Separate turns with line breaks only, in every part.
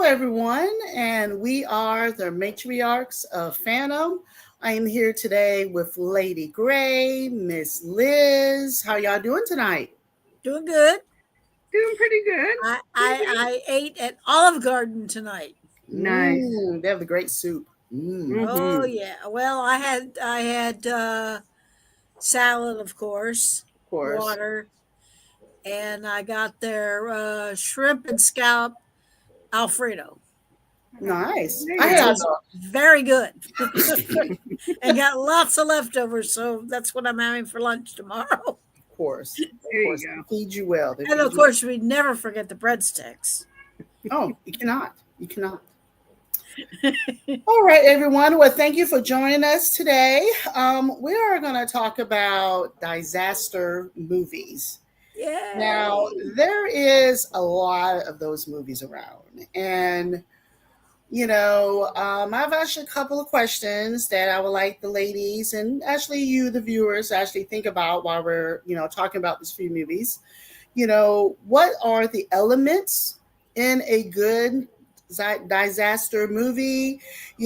everyone, and we are the Matriarchs of Fandom. I am here today with Lady Gray, Miss Liz. How y'all doing tonight?
Doing good.
Doing pretty good.
I ate at Olive Garden tonight.
Nice.
They have the great soup.
Oh
Mhm.
yeah. Well, I had salad, of course,
Of course.
water, and I got their shrimp and scallop Alfredo,
Nice.
There
I
you
which
had
go.
was very good, and got lots of leftovers. So that's what I'm having for lunch tomorrow.
of course. Of
There
course.
you
They
go.
feed you well. They
And
feed
of
you
course, we never forget the breadsticks.
well. Oh, you cannot. You cannot. All right, everyone. Well, thank you for joining us today. We are going to talk about disaster movies. Now,
Yay!
there is a lot of those movies around. And, I've asked a couple of questions that I would like the ladies and actually you, the viewers, to actually think about while we're, talking about these few movies. What are the elements in a good disaster movie?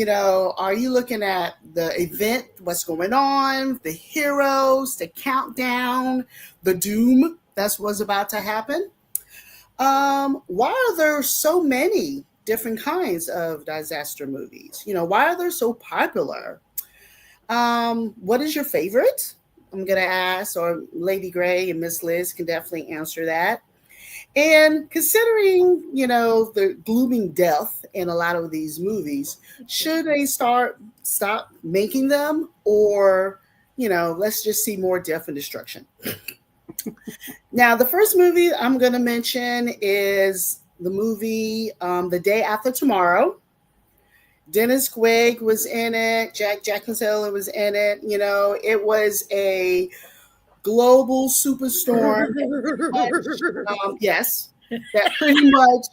Are you looking at the event, what's going on, the heroes, the countdown, the doom that's what's about to happen? Why are there so many different kinds of disaster movies? Why are they so popular? What is your favorite? I'm gonna ask, or Lady Gray and Miss Liz can definitely answer that. And considering, the glooming death in a lot of these movies, should they stop making them, or let's just see more death and destruction? Now, the first movie I'm going to mention is the movie The Day After Tomorrow. Dennis Quaid was in it. Jack Nicholson was in it. It was a global superstorm. Yes, that pretty much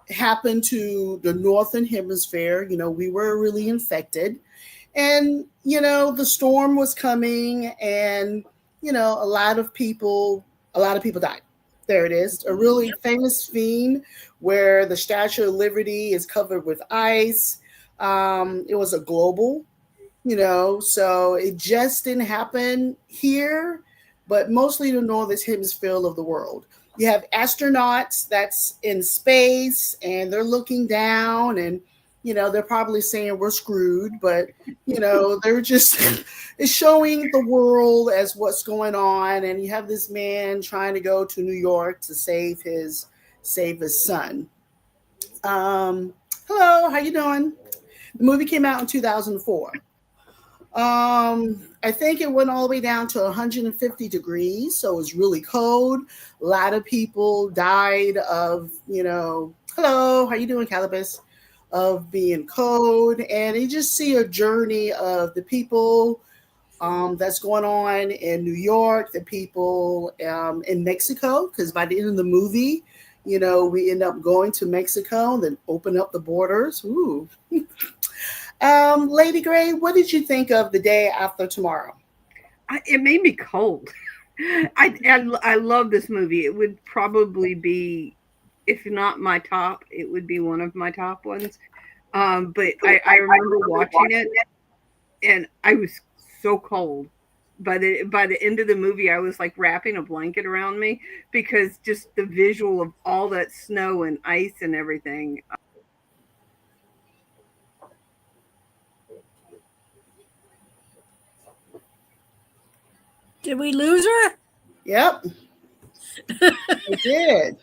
happened to the northern hemisphere. We were really infected, and the storm was coming, and a lot of people died. There it is, a really famous scene where the Statue of Liberty is covered with ice. It was a global, so it just didn't happen here, but mostly the northern hemisphere of the world. You have astronauts that's in space and they're looking down, and they're probably saying we're screwed, but they're just it's showing the world as what's going on. And you have this man trying to go to New York to save his son. Hello, how you doing? The movie came out in 2004. I think it went all the way down to 150 degrees, so it was really cold. A lot of people died of, hello, how you doing, Calibus? Of being cold, and you just see a journey of the people that's going on in New York, the people in Mexico, because by the end of the movie, we end up going to Mexico and then open up the borders. Ooh. Lady Gray, what did you think of The Day After Tomorrow?
It made me cold. I love this movie. It would probably be, if not my top, it would be one of my top ones. But I remember watching it, and I was so cold. By the end of the movie, I was like wrapping a blanket around me because just the visual of all that snow and ice and everything.
Did we lose her?
Yep, I did.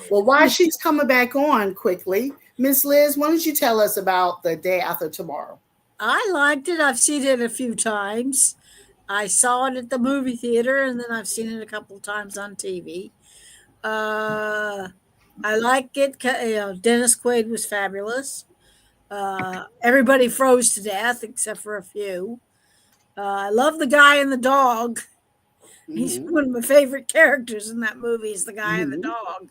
Well, while she's coming back on quickly, Miss Liz, why don't you tell us about The Day After Tomorrow?
I liked it. I've seen it a few times. I saw it at the movie theater, and then I've seen it a couple of times on TV. Uh, I like it. Dennis Quaid was fabulous. Everybody froze to death except for a few. I love the guy and the dog. He's
Mm-hmm.
one of my favorite characters in that movie. Is the guy and the
Mm-hmm.
dog,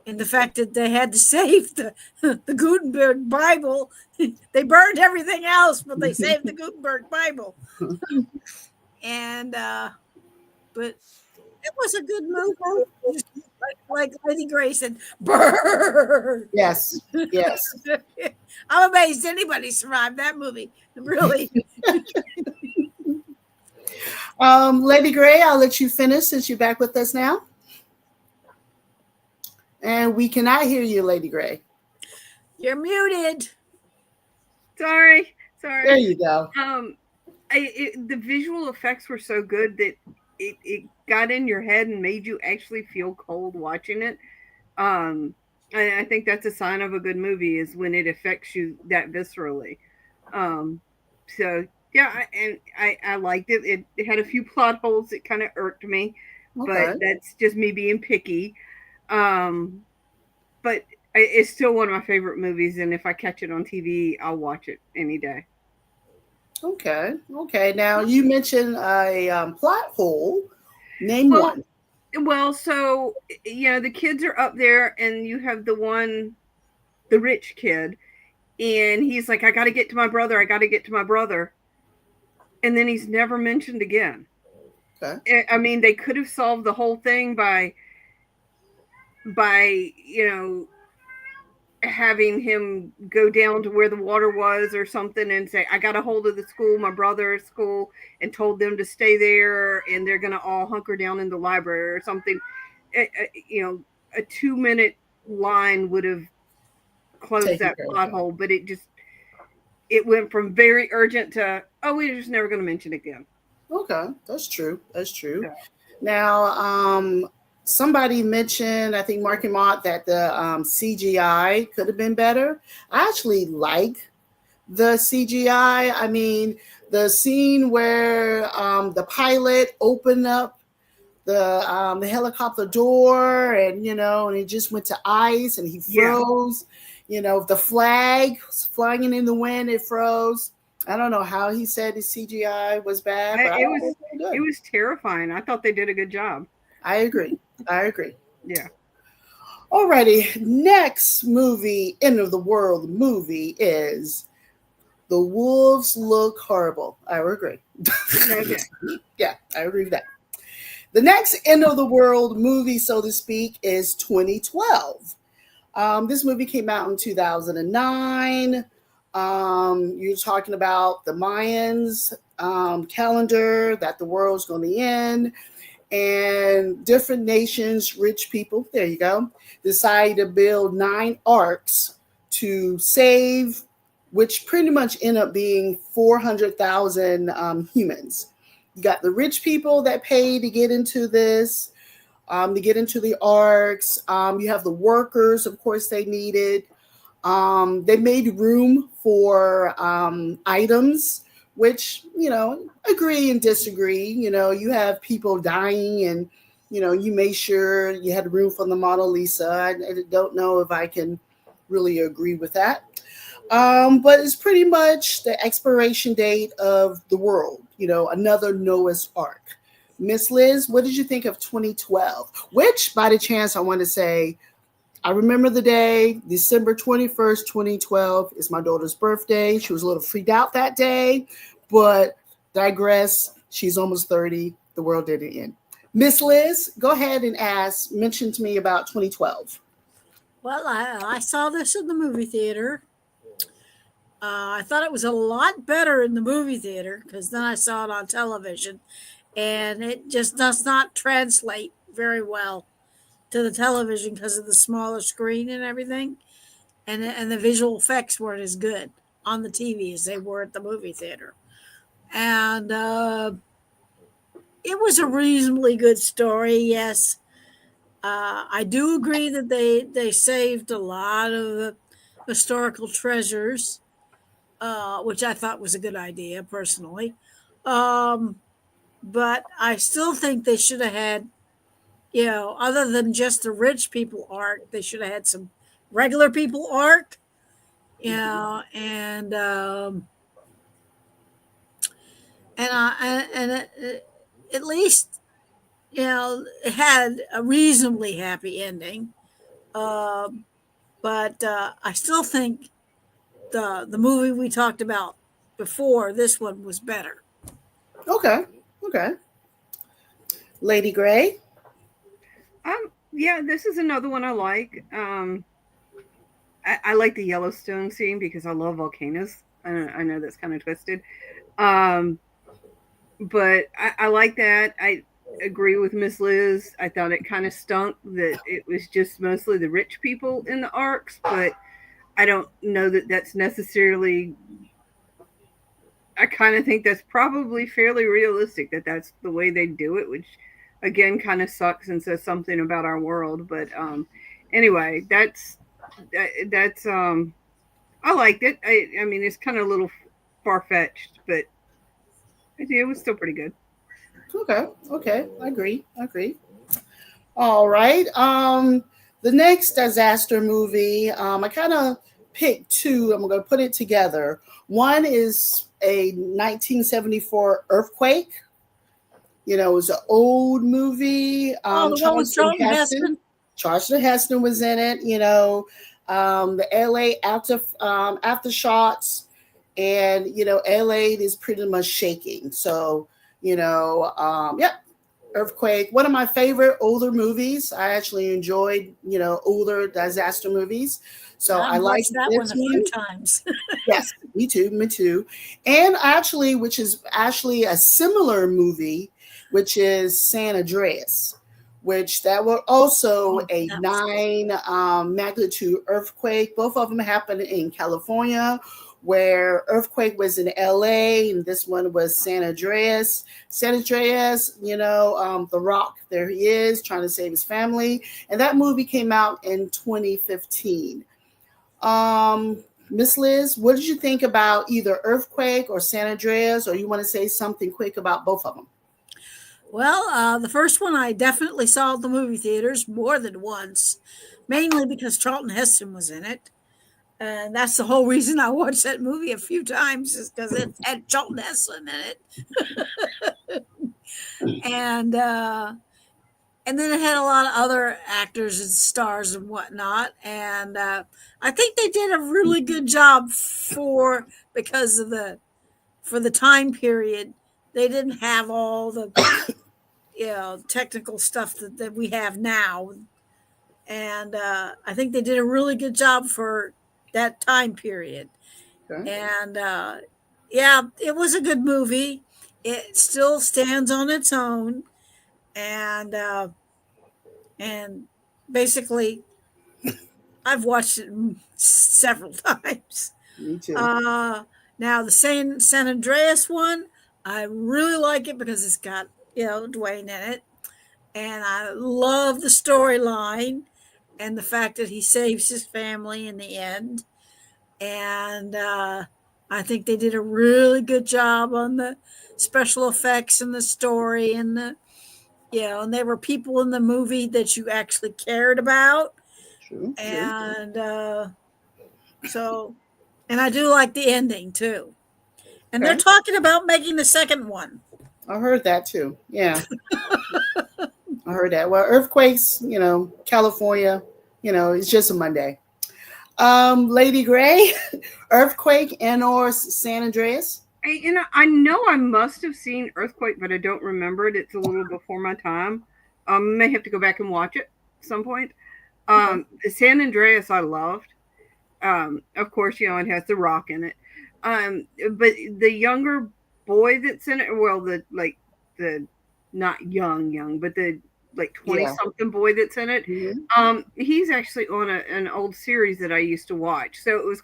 and the fact that they had to save the Gutenberg Bible. They burned everything else, but they saved the Gutenberg Bible. And but It was a good movie. Just like Lady Grace and Brrr.
Yes, yes.
I'm amazed anybody survived that movie. Really.
Lady Gray, I'll let you finish since you're back with us now. And we cannot hear you, Lady Gray.
You're muted.
Sorry,
There
sorry.
you go.
Um, the visual effects were so good that it got in your head and made you actually feel cold watching it. Um, I think that's a sign of a good movie is when it affects you that viscerally. Um, so yeah, I liked it. It had a few plot holes that kind of irked me, but
Okay.
that's just me being picky. Um, but it's still one of my favorite movies, and if I catch it on TV, I'll watch it any day.
Okay. Okay. Now you mentioned a plot hole. Name
Well,
one.
so the kids are up there, and you have the rich kid, and he's like, "I got to get to my brother. I got to get to my brother," and then he's never mentioned again.
Okay.
I mean, they could have solved the whole thing by having him go down to where the water was or something and say, I got a hold of the school, my brother's school, and told them to stay there and they're going to all hunker down in the library or something. A 2 minute line would have closed
Taking
that
care of
plot
that.
hole, but it went from very urgent to, oh, we're just never going to mention it again.
Okay. That's true. That's true.
Yeah.
Now, somebody mentioned, I think Marky Mott, that the CGI could have been better. I actually like the CGI. I mean, the scene where the pilot opened up the helicopter door, and and he just went to ice and he
Yeah.
froze. The flag was flying in the wind, it froze. I don't know how he said his CGI was bad, but I
It
thought it
was
was pretty
it
good.
was terrifying. I thought they did a good job.
I agree. I agree.
Yeah.
Alrighty, next movie, end of the world movie is The Wolves Look Horrible. I agree.
Okay.
Yeah, I agree with that. The next end of the world movie, so to speak, is 2012. This movie came out in 2009. You're talking about the Mayans calendar that the world's going to end, and different nations, rich people, there you go, decide to build 9 arcs to save, which pretty much end up being 400,000 humans. You got the rich people that pay to get into this, to get into the arcs. You have the workers, of course, they needed. They made room for items, which, agree and disagree. You have people dying, and, you made sure you had room for the Mona Lisa. I don't know if I can really agree with that. But it's pretty much the expiration date of the world, another Noah's Ark. Miss Liz, what did you think of 2012? Which, by the chance, I want to say, I remember the day, December 21st, 2012 is my daughter's birthday. She was a little freaked out that day, but digress. She's almost 30. The world didn't end. Miss Liz, go ahead and mention to me about 2012.
Well, I saw this in the movie theater. I thought it was a lot better in the movie theater because then I saw it on television, and it just does not translate very well to the television because of the smaller screen and everything, and the visual effects weren't as good on the TV as they were at the movie theater. And it was a reasonably good story, yes. I do agree that they saved a lot of historical treasures, which I thought was a good idea personally. Um, but I still think they should have had, other than just the rich people arc, they should have had some regular people arc, and at least it had a reasonably happy ending. Um, but I still think the movie we talked about before this one was better.
Okay. Okay. Lady Gray.
Yeah, this is another one I like. I like the Yellowstone scene because I love volcanoes. I know that's kind of twisted. Um, but I like that. I agree with Miss Liz. I thought it kind of stunk that it was just mostly the rich people in the arcs, but I don't know that that's necessarily. I kind of think that's probably fairly realistic that that's the way they do it, which again kind of sucks and says something about our world. But anyway, that's I liked it. I mean, it's kind of a little far fetched, but it was still pretty good.
Okay. Okay. I agree. I agree. All right. The next disaster movie, I kind of picked two. I'm going to put it together. One is a 1974 earthquake. It was an old movie.
Oh, the one with
Charleston
Charlton
Heston.
Heston.
Charleston Heston was in it. The LA aftershocks, and LA is pretty much shaking. So yeah, earthquake. One of my favorite older movies. I actually enjoyed older disaster movies. So I
I've
like
watched that one
this
a few
one.
times.
Yes, me too, me too. And actually, which is actually a similar movie, which is San Andreas, which that was also
Oh,
a
that was good.
9 magnitude earthquake. Both of them happened in California, where earthquake was in LA, and this one was San Andreas. San Andreas, The Rock, there he is trying to save his family, and that movie came out in 2015. Miss Liz, what did you think about either Earthquake or San Andreas, or you want to say something quick about both of them?
Well, the first one I definitely saw at the movie theaters more than once, mainly because Charlton Heston was in it. And that's the whole reason I watched that movie a few times is because it had Charlton Heston in it. And and then it had a lot of other actors and stars and whatnot. And I think they did a really good job for because of the for the time period. They didn't have all the technical stuff that we have now, and I think they did a really good job for that time period.
Okay.
And yeah, it was a good movie. It still stands on its own, and and basically I've watched it several times.
Me too.
Uh, Now the San Andreas one, I really like it because it's got Dwayne in it, and I love the storyline and the fact that he saves his family in the end. And I think they did a really good job on the special effects and the story and and there were people in the movie that you actually cared about.
True, true.
And so, and I do like the ending too. And they're
Okay.
talking about making the second one.
I heard that too. Yeah, I heard that. Well, earthquakes, California, it's just a Monday. Lady Gray, earthquake and or San Andreas.
I know I must have seen Earthquake, but I don't remember it. It's a little before my time. May have to go back and watch it at some point.
Okay.
San Andreas, I loved. Of course, it has the Rock in it. But the younger boy that's in it, well, the not young, but the like 20
Yeah.
something boy that's in it.
Mhm.
He's actually on an old series that I used to watch. So it was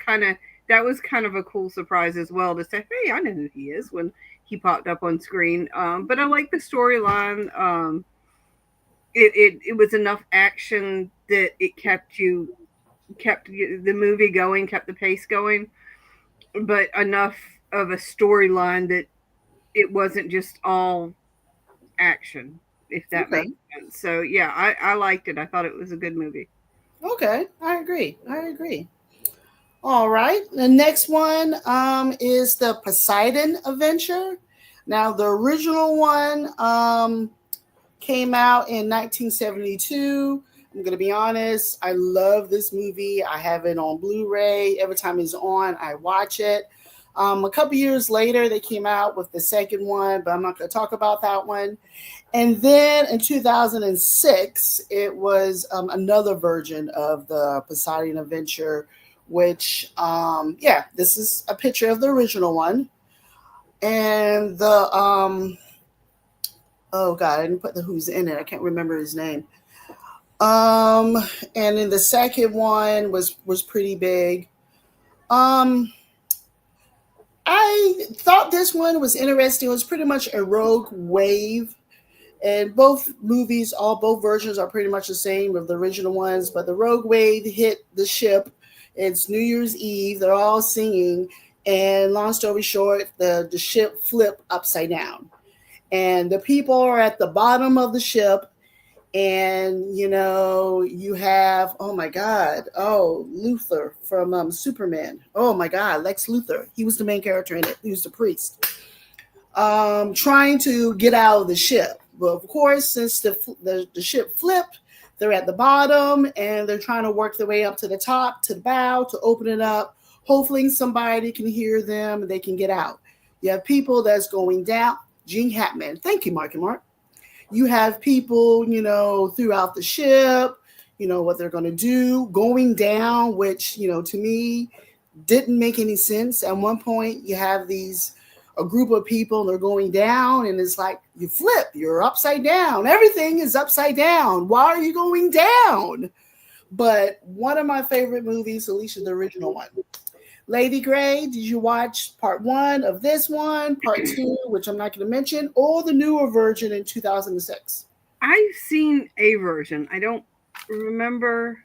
that was kind of a cool surprise as well to say, hey, I know who he is when he popped up on screen. But I like the storyline. It was enough action that it kept the movie going, kept the pace going, but enough of a storyline that it wasn't just all action, if that
Okay.
makes sense. So yeah, I liked it. I thought it was a good movie.
Okay. I agree. I agree. All right. The next one is the Poseidon Adventure. Now, the original one came out in 1972. I'm going to be honest. I love this movie. I have it on Blu ray. Every time it's on, I watch it. A couple years later, they came out with the second one, but I'm not going to talk about that one. And then in 2006, it was another version of the Poseidon Adventure, which, yeah, this is a picture of the original one. And oh God, I didn't put the who's in it. I can't remember his name. Um, and then the second one was pretty big. Um, I thought this one was interesting. It was pretty much a rogue wave, and both movies, both versions are pretty much the same of the original ones. But the rogue wave hit the ship. It's New Year's Eve. They're all singing, and long story short, the ship flipped upside down, and the people are at the bottom of the ship. And you have, oh my God, Luthor from Superman. Oh my God, Lex Luthor. He was the main character in it. He was the priest, trying to get out of the ship. Well, of course, since the ship flipped, they're at the bottom and they're trying to work their way up to the top, to the bow, to open it up. Hopefully somebody can hear them and they can get out. You have people that's going down. Gene Hackman. Thank you, Mark and Mark. You have people, throughout the ship, what they're going to do, going down, which, to me, didn't make any sense. At one point, you have a group of people, and they're going down, and it's like, you flip, you're upside down. Everything is upside down. Why are you going down? But one of my favorite movies, Alicia, the original one. Lady Gray, did you watch part one of this one, part two, which I'm not going to mention, or the newer version in 2006?
I've seen a version. I don't remember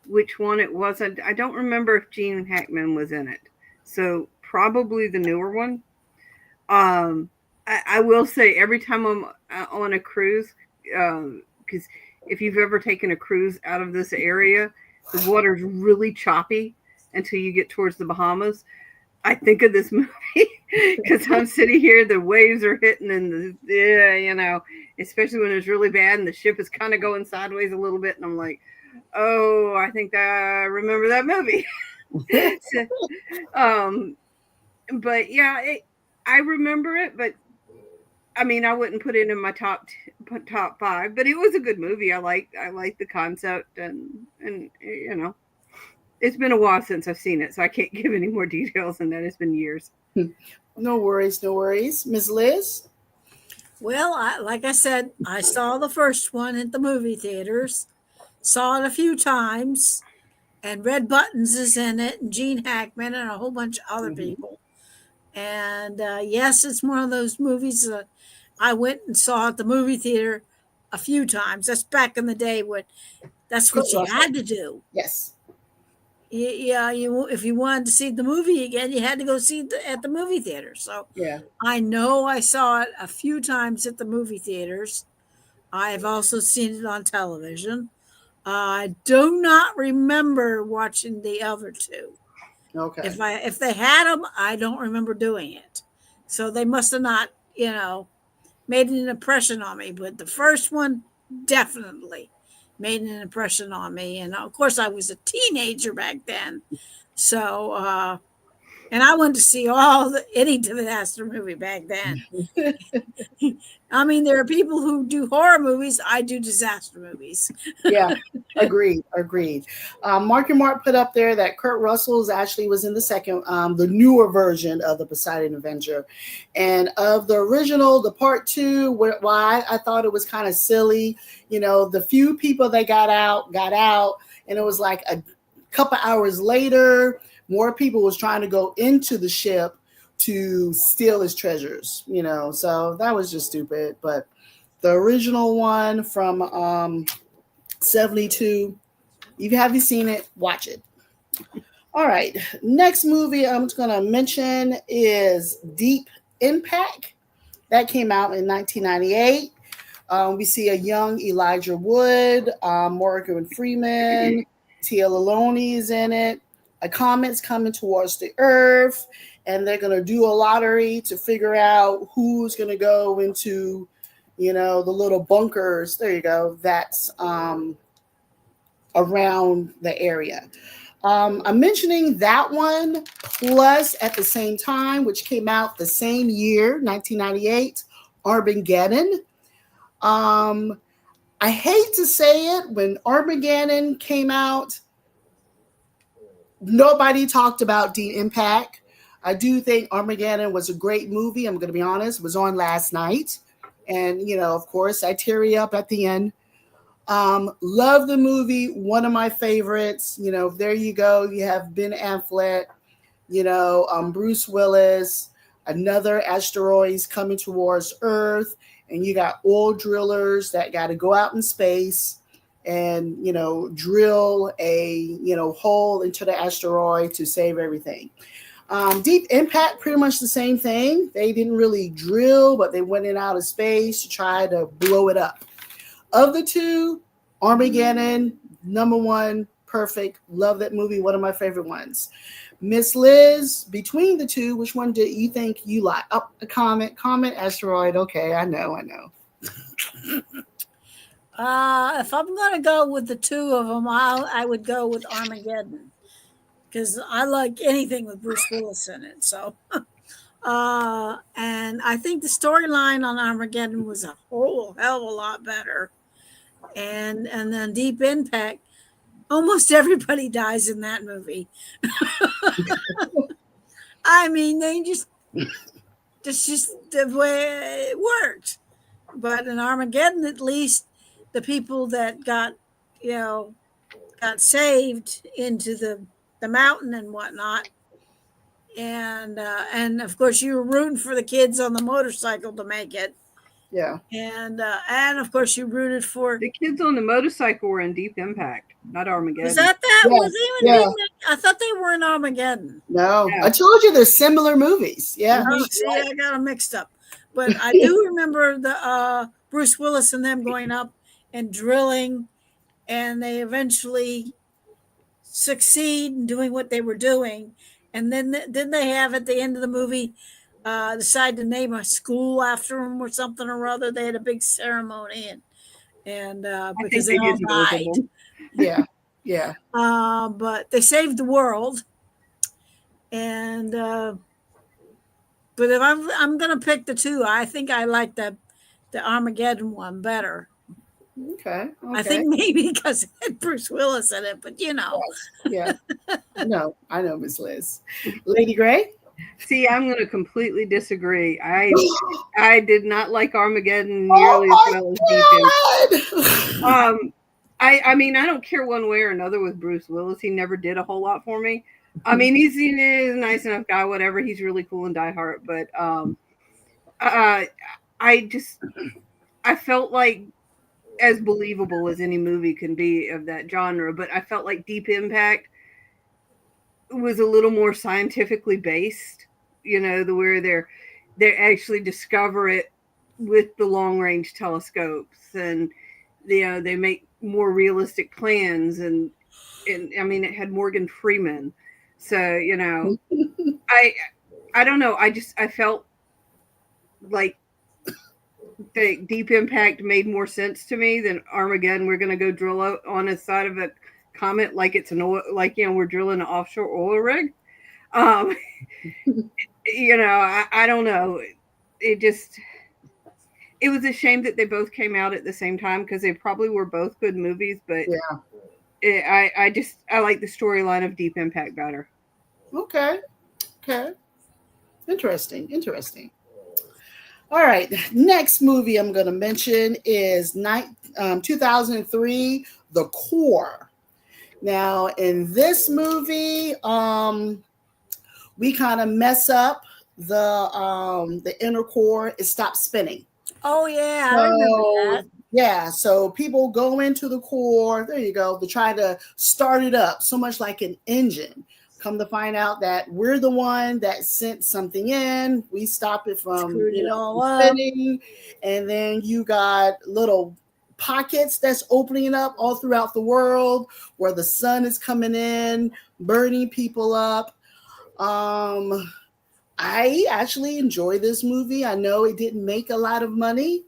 which one it was. I don't remember if Gene Hackman was in it. So probably the newer one. I will say every time I'm on a cruise, because if you've ever taken a cruise out of this area, the water's really choppy until you get towards the Bahamas. I think of this movie because I'm sitting here, the waves are hitting, and especially when it's really bad and the ship is kind of going sideways a little bit, and I'm like, oh, I think I remember that movie. So, but yeah, I remember it, but I mean, I wouldn't put it in my top five, but it was a good movie. I like the concept, and it's been a while since I've seen it, so I can't give any more details than that. It's been years.
No worries, no worries. Ms. Liz?
Well, like I said, I saw the first one at the movie theaters, saw it a few times, and Red Buttons is in it, and Gene Hackman, and a whole bunch of other people. And yes, it's one of those movies that I went and saw at the movie theater a few times. That's back in the day when that's what you had to do.
Yes.
Yeah, if you wanted to see the movie again, you had to go see it at the movie theater. So
Yeah.
I know I saw it a few times at the movie theaters. I've also seen it on television. I do not remember watching the other two.
Okay.
If they had them, I don't remember doing it. So they must have not, made an impression on me. But the first one definitely made an impression on me. And of course, I was a teenager back then. So, and I wanted to see any disaster movie back then. I mean, there are people who do horror movies. I do disaster movies.
Yeah, agreed. Mark and Mark put up there that Kurt Russell actually was in the second, the newer version of the Poseidon Avenger. And of the original, the part two, why I thought it was kind of silly, the few people that got out, and it was like a couple hours later, more people was trying to go into the ship to steal his treasures, so that was just stupid. But the original one from 72, if you haven't seen it, watch it. All right, next movie I'm going to mention is Deep Impact. That came out in 1998. We see a young Elijah Wood, Morgan Freeman, Tia Lalonde is in it. A comet's coming towards the Earth, and they're going to do a lottery to figure out who's going to go into, the little bunkers. There you go. That's around the area. I'm mentioning that one, plus at the same time, which came out the same year, 1998, Armageddon. Um, I hate to say it, when Armageddon came out, nobody talked about Deep Impact. I do think Armageddon was a great movie. I'm going to be honest. It was on last night. And, of course, I tear up at the end. Love the movie. One of my favorites. There you go. You have Ben Affleck, Bruce Willis, another asteroids coming towards Earth, and you got oil drillers that got to go out in space and drill a hole into the asteroid to save everything. Deep Impact, pretty much the same thing. They didn't really drill, but they went in outer space to try to blow it up. Of the two, Armageddon, number one, perfect. Love that movie. One of my favorite ones. Miss Liz, between the two, which one do you think you like? Oh, a comment, asteroid. Okay, I know.
If I'm going to go with the two of them, I would go with Armageddon because I like anything with Bruce Willis in it. So, and I think the storyline on Armageddon was a whole hell of a lot better. And then Deep Impact, almost everybody dies in that movie. I mean, they just the way it worked. But in Armageddon, at least the people that got saved into the mountain and whatnot, and of course you were rooting for the kids on the motorcycle to make it.
Yeah.
And of course you rooted for
the kids on the motorcycle were in Deep Impact, not Armageddon.
Was that?
Yeah.
Was even
Yeah.
I thought they were in Armageddon.
No,
Yeah.
I told you they're similar movies. Yeah.
Oh, see, I got them mixed up. But I do remember the Bruce Willis and them going up and drilling, and they eventually succeed in doing what they were doing. And then they have at the end of the movie decide to name a school after him or something or other. They had a big ceremony and because they all died.
Yeah. Yeah.
But they saved the world. And but if I'm gonna pick the two, I think I like the Armageddon one better.
Okay.
I think maybe because it had Bruce Willis in it, but
Yeah. No, I know, Miss Liz. Lady Gray?
See, I'm going to completely disagree. I did not like Armageddon nearly as well as Deep Impact. I mean, I don't care one way or another with Bruce Willis. He never did a whole lot for me. I mean, he's a nice enough guy, whatever. He's really cool and diehard, but I felt like as believable as any movie can be of that genre, but I felt like Deep Impact was a little more scientifically based, where they actually discover it with the long range telescopes, and they make more realistic plans, and I mean it had Morgan Freeman, so I don't know, I felt like the Deep Impact made more sense to me than Armageddon. We're going to go drill out on the side of a comet like it's an oil, like we're drilling an offshore oil rig. I don't know. It was a shame that they both came out at the same time because they probably were both good movies. But I like the storyline of Deep Impact better.
Okay. Interesting. All right. Next movie I'm going to mention is 2003, The Core. Now, in this movie, we kind of mess up the inner core. It stops spinning.
Oh yeah, I remember that.
Yeah, so people go into the core. There you go. They try to start it up, so much like an engine. Come to find out that we're the one that sent something in. We stop it from spinning, and then you got little pockets that's opening up all throughout the world where the sun is coming in, burning people up. I actually enjoy this movie. I know it didn't make a lot of money,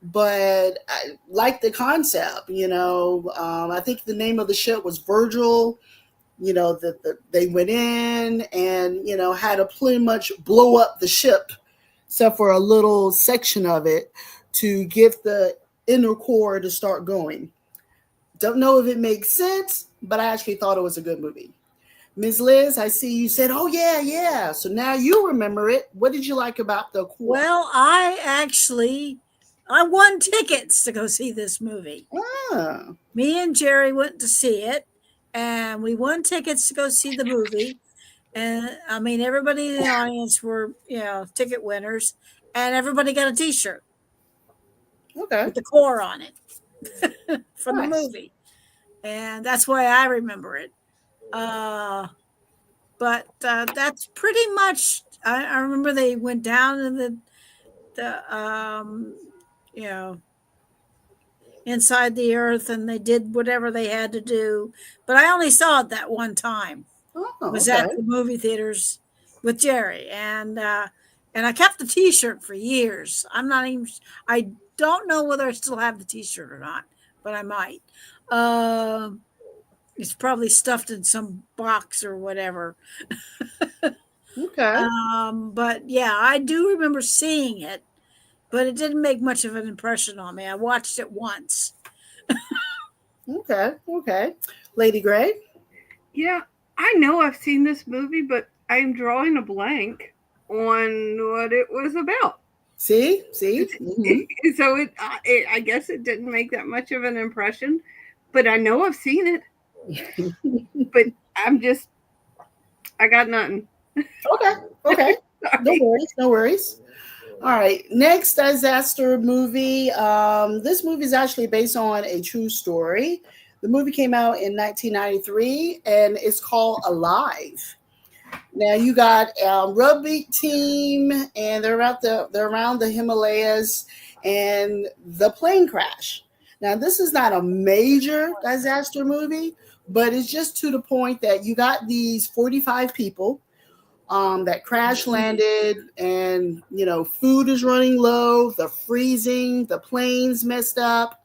but I like the concept. I think the name of the ship was Virgil. they went in and had to pretty much blow up the ship, except for a little section of it to get the inner core to start going. Don't know if it makes sense, but I actually thought it was a good movie. Ms. Liz, I see you said, "Oh yeah, yeah." So now you remember it. What did you like about the core?
Well, I won tickets to go see this movie.
Ah,
Me and Jerry went to see it, and we won tickets to go see the movie. And I mean, everybody in the audience were, ticket winners, and everybody got a T-shirt
okay,
with the core on it from the
nice.
movie, and that's why I remember it. Uh, but that's pretty much. I remember they went down in the you know inside the earth, and they did whatever they had to do. But I only saw it that one time.
Oh,
Was
okay,
at the movie theaters with Jerry, and I kept the T-shirt for years. I don't know whether I still have the T-shirt or not, but I might. Um, it's probably stuffed in some box or whatever.
okay,
But yeah, I do remember seeing it, but it didn't make much of an impression on me. I watched it once.
okay. Lady Gray.
Yeah, I know I've seen this movie, but I'm drawing a blank on what it was about.
See.
So I guess it didn't make that much of an impression, but I know I've seen it. But I'm just, I got nothing.
Okay, okay. No
Sorry.
worries, no worries. All right, next disaster movie. This movie is actually based on a true story. The movie came out in 1993, and it's called Alive. Now you got a rugby team, and they're around the Himalayas, and the plane crash. Now this is not a major disaster movie, but it's just to the point that you got these 45 people that crash landed, and food is running low, the freezing, the planes messed up.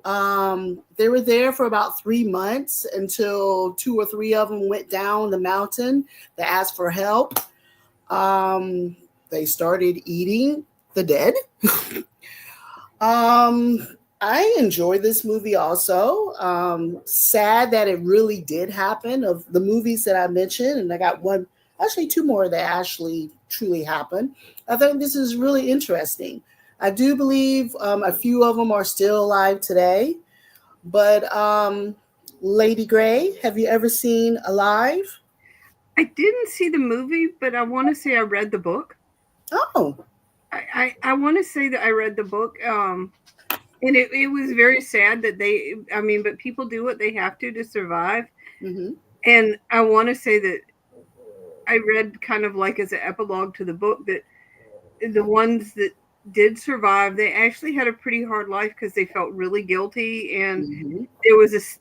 They were there for about 3 months until two or three of them went down the mountain. They asked for help. They started eating the dead. um, I enjoyed this movie also. Sad that it really did happen. Of the movies that I mentioned, and I got one, actually two more that actually truly happened. I think this is really interesting. I do believe a few of them are still alive today. But Lady Gray, have you ever seen Alive?
I didn't see the movie, but I want to say I read the book.
Oh,
I want to say that I read the book. And it was very sad that I mean, but people do what they have to survive.
mm-hmm.
And I want to say that I read kind of like as an epilogue to the book that the ones that did survive, they actually had a pretty hard life because they felt really guilty, and
Mm-hmm.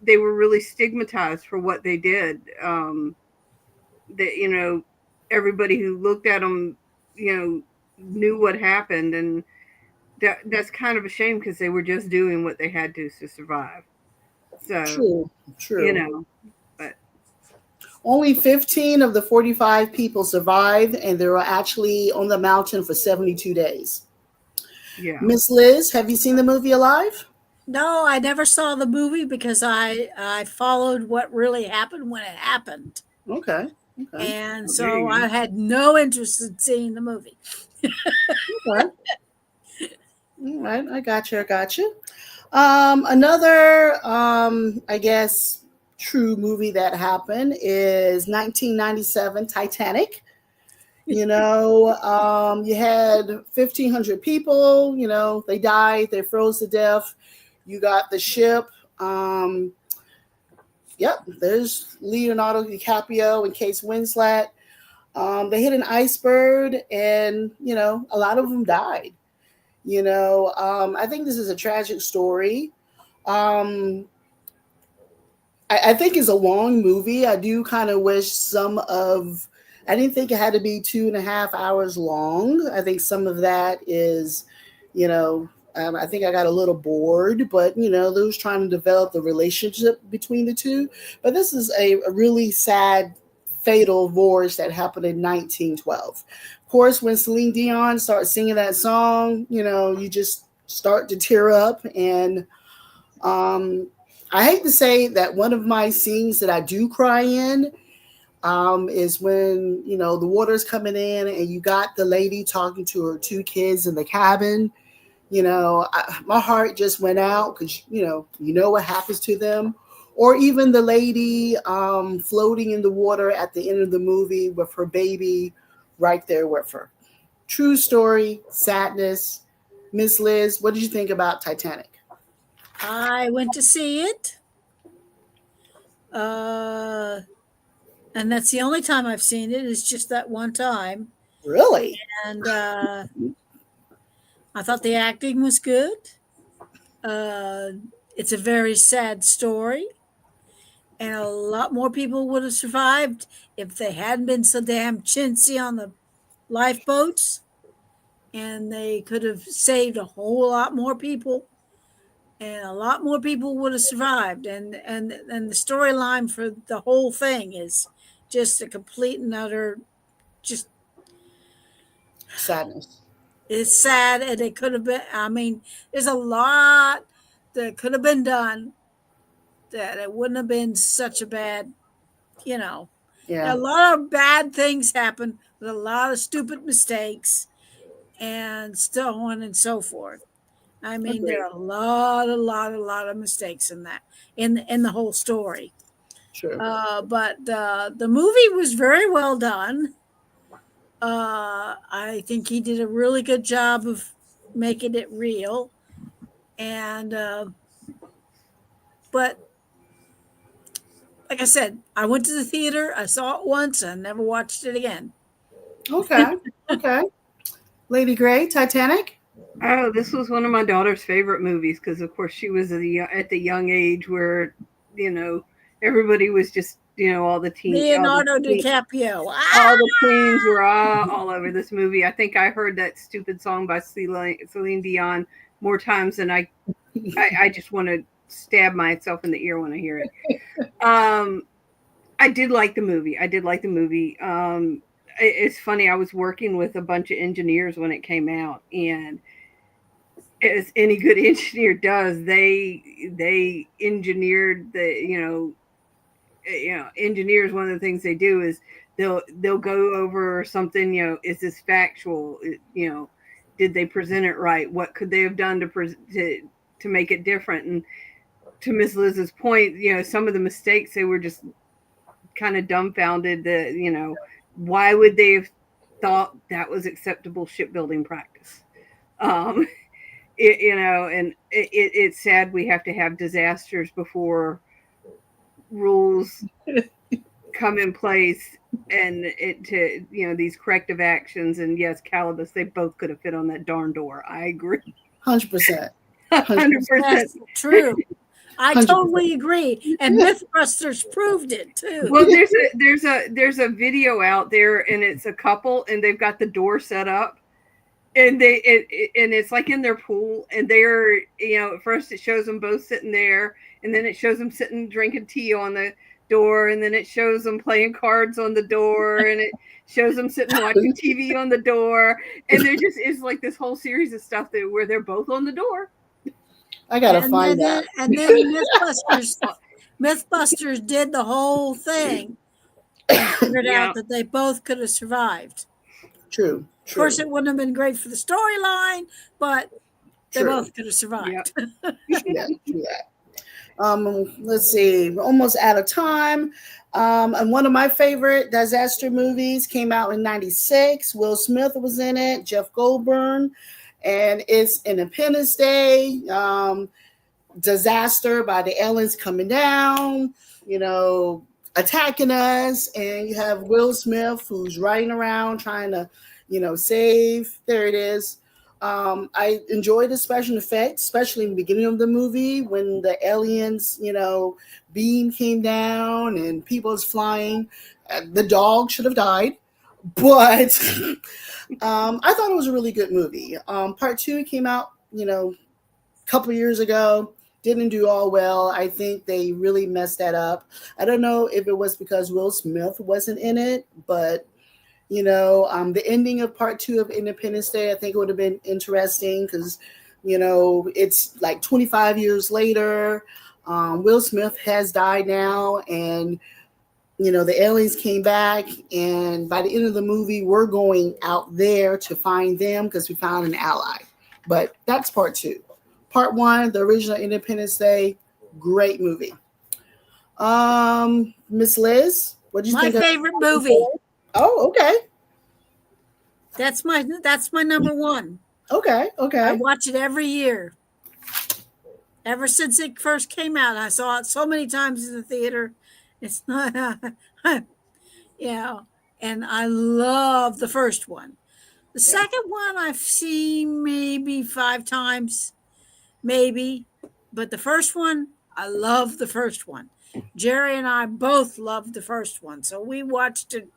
they were really stigmatized for what they did. That everybody who looked at them, knew what happened, and that's kind of a shame because they were just doing what they had to survive. So
True,
you
true.
know, but
Only 15 of the 45 people survived, and they were actually on the mountain for 72 days.
yeah,
Miss Liz, have you seen the movie Alive?
No, I never saw the movie because I followed what really happened when it happened.
Okay, okay,
And
oh, there
so
you
I
go.
had no interest in seeing the movie.
okay. All right, I got you. Another, I guess, true movie that happened is 1997 Titanic. You had 1,500 people. They died, they froze to death. You got the ship. Um, yep, there's Leonardo DiCaprio and Case Winslet. They hit an iceberg, and a lot of them died. I think this is a tragic story. Um, I think it's a long movie. I do kind of wish some of. I didn't think it had to be 2.5 hours long. I think some of that is, you know, I think I got a little bored, but they was trying to develop the relationship between the two. But this is a really sad, fatal divorce that happened in 1912. Of course, when Celine Dion starts singing that song, you just start to tear up. And um, I hate to say that one of my scenes that I do cry in is when the water's coming in and you got the lady talking to her two kids in the cabin. My heart just went out because you know what happens to them. Or even the lady floating in the water at the end of the movie with her baby right there with her. True story, sadness. Miss Liz, what did you think about Titanic?
I went to see it. Uh, and that's the only time I've seen it. It's just that one time.
Really?
And I thought the acting was good. Uh, it's a very sad story. And a lot more people would have survived if they hadn't been so damn chintzy on the lifeboats. And they could have saved a whole lot more people. And a lot more people would have survived. And the storyline for the whole thing is just a complete and utter, just
Sadness.
it's sad. And it could have been, I mean, there's a lot that could have been done that it wouldn't have been such a bad, you know, a
Yeah,
lot of bad things happen with a lot of stupid mistakes and so on and so forth. I mean, there
agreed.
are a lot of mistakes in that, in the whole story.
True.
But the movie was very well done. I think he did a really good job of making it real. And but like I said, I went to the theater. I saw it once. I never watched it again.
Okay. Okay. Lady Gray, Titanic?
Oh, this was one of my daughter's favorite movies because, of course, she was at the young age where, you know, everybody was just,
Leonardo DiCaprio.
all the queens were all over this movie. I think I heard that stupid song by Celine Dion more times than I just want to stab myself in the ear when I hear it. I did like the movie. I did like the movie. It's funny. I was working with a bunch of engineers when it came out, and as any good engineer does, they engineered engineers. One of the things they do is they'll go over something. Is this factual? Did they present it right? What could they have done to make it different? And to Miss Liz's point, some of the mistakes, they were just kind of dumbfounded that, why would they have thought that was acceptable shipbuilding practice? Um, and it's sad we have to have disasters before rules come in place and these corrective actions. And yes, Calibus, they both could have fit on that darn door. I agree.
100%.
100%.
That's true. I
100%.
totally agree, and MythBusters proved it too.
Well, there's a video out there, and it's a couple, and they've got the door set up, and it's like in their pool, and they're at first it shows them both sitting there, and then it shows them sitting drinking tea on the door, and then it shows them playing cards on the door, and it shows them sitting watching TV on the door, and there just is like this whole series of stuff where they're both on the door.
I gotta find that.
And then MythBusters did the whole thing and figured out that they both could have survived.
True.
Of course, it wouldn't have been great for the storyline, but they
True.
both could have survived.
True that. Let's see. We're almost out of time. And one of my favorite disaster movies came out in '96. Will Smith was in it. Jeff Goldblum. And it's Independence Day, disaster by the aliens coming down, attacking us. And you have Will Smith who's riding around trying to, save. There it is. I enjoyed the special effects, especially in the beginning of the movie when the aliens, beam came down and people's flying. The dog should have died. But I thought it was a really good movie. Part 2 came out, couple years ago. Didn't do all well. I think they really messed that up. I don't know if it was because Will Smith wasn't in it, but the ending of part two of Independence Day, I think it would have been interesting because, it's like 25 years later. Will Smith has died now, and the aliens came back, and by the end of the movie, we're going out there to find them because we found an ally. But that's part two. Part one, the original Independence Day, great movie. Miss Liz, what do you
My
think of?
favorite movie.
Oh, okay,
That's my number one.
okay,
I
okay.
watch it every year. Ever since it first came out, I saw it so many times in the theater. It's not, you know, and I love the first one. The
Yeah.
second one I've seen maybe 5 times, maybe, but the first one, I love the first one. Jerry and I both loved the first one, so we watched it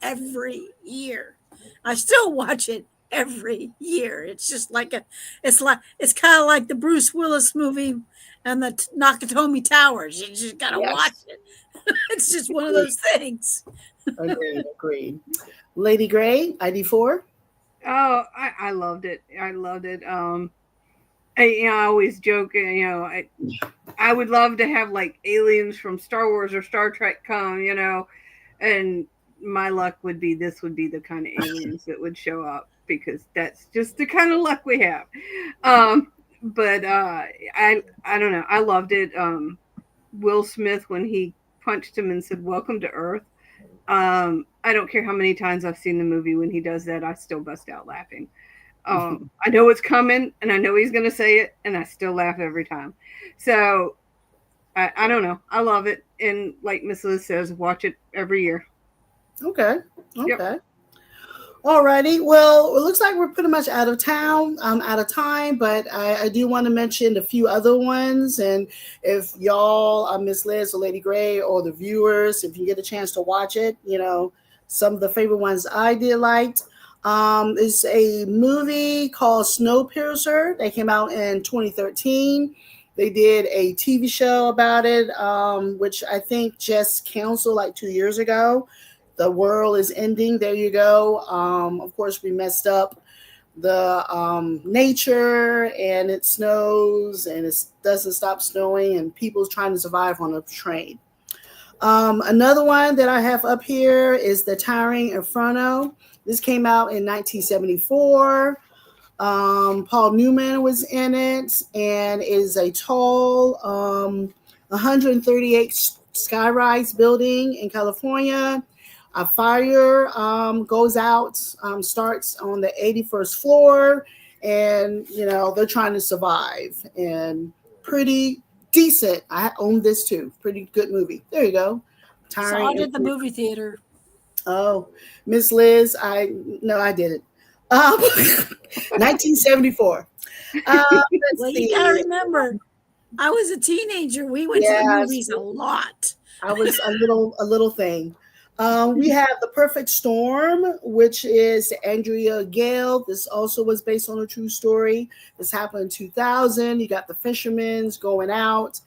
every year. I still watch it every year. It's just like it's kind of like the Bruce Willis movie and the Nakatomi Towers. You just gotta watch
Yes.
it. It's just one of
Agreed.
those things.
Agreed. Agreed. Lady Gray, ID4.
Oh, I loved it. I loved it. I always joke, I would love to have like aliens from Star Wars or Star Trek come, and my luck would be this would be the kind of aliens that would show up because that's just the kind of luck we have. But I don't know. I loved it. Will Smith when he punched him and said "Welcome to Earth." I don't care how many times I've seen the movie. When he does that, I still bust out laughing. I know it's coming, and I know he's going to say it, and I still laugh every time. So I don't know. I love it, and like Miss Liz says, watch it every year.
Okay.
Yep.
Okay. Alrighty. Well, it looks like we're pretty much out of town, out of time, but I do want to mention a few other ones. And if y'all, Miss Liz or Lady Gray or the viewers, if you get a chance to watch it, some of the favorite ones I did liked. Is a movie called Snowpiercer. That came out in 2013. They did a TV show about it, which I think just canceled like 2 years ago. The world is ending. There you go. Of course, we messed up the nature, and it snows, and it doesn't stop snowing, and people's trying to survive on a train. Another one that I have up here is The Towering Inferno. This came out in 1974. Paul Newman was in it, and is a tall 138 skyrise building in California. A fire goes out, starts on the 81st floor, and they're trying to survive. And pretty decent. I own this too. Pretty good movie. There you go.
Saw
Tiring.
it at the movie theater.
Oh, Miss Liz, I didn't. 1974. Let's
Well, you
see.
gotta remember, I was a teenager. We went to the
Yes,
movies a lot.
I was a little thing. We have The Perfect Storm, which is Andrea Gale. This also was based on a true story. This happened in 2000. You got the fishermen's going out.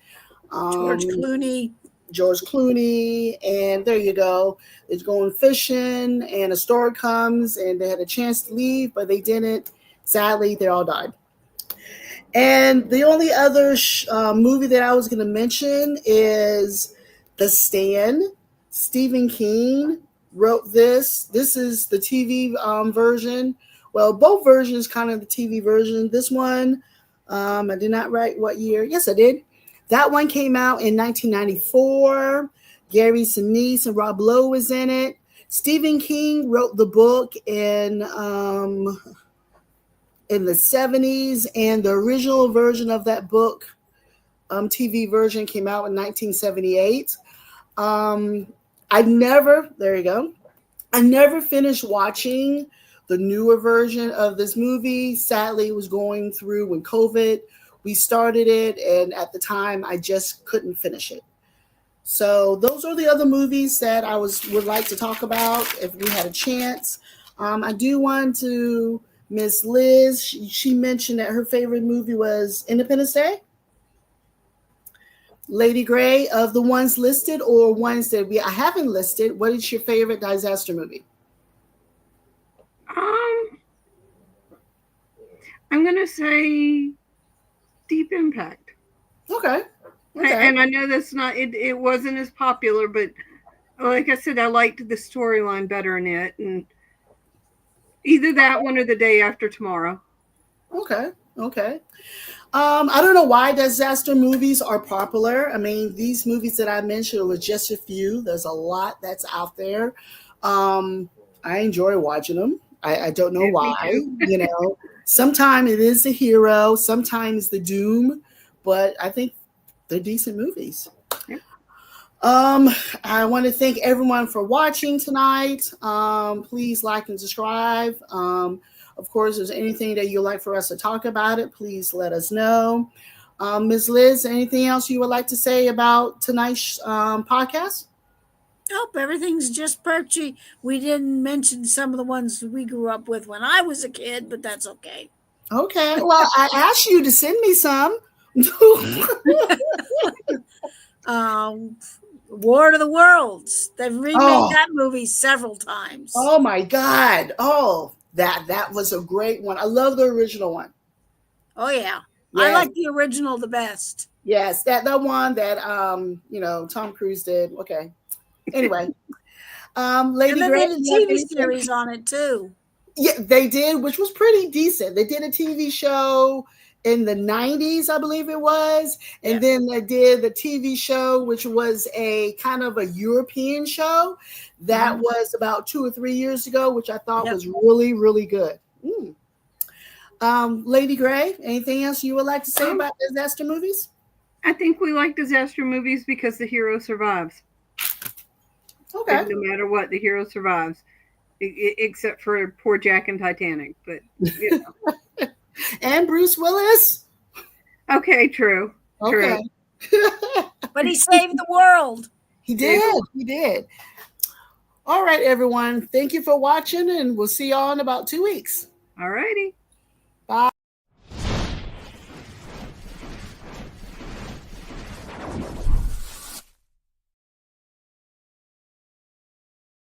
George
Um,
Clooney.
George Clooney, and there you go. They're going fishing, and a storm comes, and they had a chance to leave, but they didn't. Sadly, they all died. And the only other movie that I was going to mention is The Stand. Stephen King wrote this. This is the TV version. Well, both versions, kind of the TV version. This one, I did not write what year. Yes, I did. That one came out in 1994. Gary Sinise and Rob Lowe was in it. Stephen King wrote the book in the 70s, and the original version of that book, TV version, came out in 1978. There you go. I never finished watching the newer version of this movie. Sadly, it was going through when COVID. We started it, and at the time, I just couldn't finish it. So those are the other movies that I would like to talk about if we had a chance. I do want to Miss Liz, she mentioned that her favorite movie was Independence Day. Lady Gray, of the ones listed or ones that I haven't listed, what is your favorite disaster movie?
Um, I'm gonna say Deep Impact.
Okay. Okay.
And I know that's not it. It wasn't as popular, but like I said, I liked the storyline better in it, and either that one or The Day After Tomorrow.
Okay. Okay. I don't know why disaster movies are popular. I mean, these movies that I mentioned were just a few. There's a lot that's out there. I enjoy watching them. I don't know
Yeah,
why.
me too.
Sometimes it is the hero, sometimes the doom, but I think they're decent movies.
Yep.
I want to thank everyone for watching tonight. Please like and subscribe. Of course, if there's anything that you'd like for us to talk about it, please let us know. Ms. Liz, anything else you would like to say about tonight's podcast?
Nope, everything's just perchy. We didn't mention some of the ones we grew up with when I was a kid, but that's okay.
Okay. Well, I asked you to send me some.
War of the Worlds. They've remade that movie several times.
Oh my God. Oh, that was a great one. I love the original one.
Oh yeah.
Yes.
I like the original the best.
Yes, that one that Tom Cruise did. Okay. Anyway. Lady
and then
Gray,
they did a TV series on it too.
Yeah, they did, which was pretty decent. They did a TV show in the 90s, I believe it was. And then they did the TV show, which was a kind of a European show that was about 2 or 3 years ago, which I thought was really, really good. Lady Gray, anything else you would like to say about disaster movies?
I think we like disaster movies because the hero survives.
Okay.
And no matter what, the hero survives. Except for poor Jack and Titanic, but
and Bruce Willis.
Okay, true.
Okay.
True.
But he saved the world.
He did. He did. All right, everyone. Thank you for watching, and we'll see y'all in about 2 weeks.
All righty.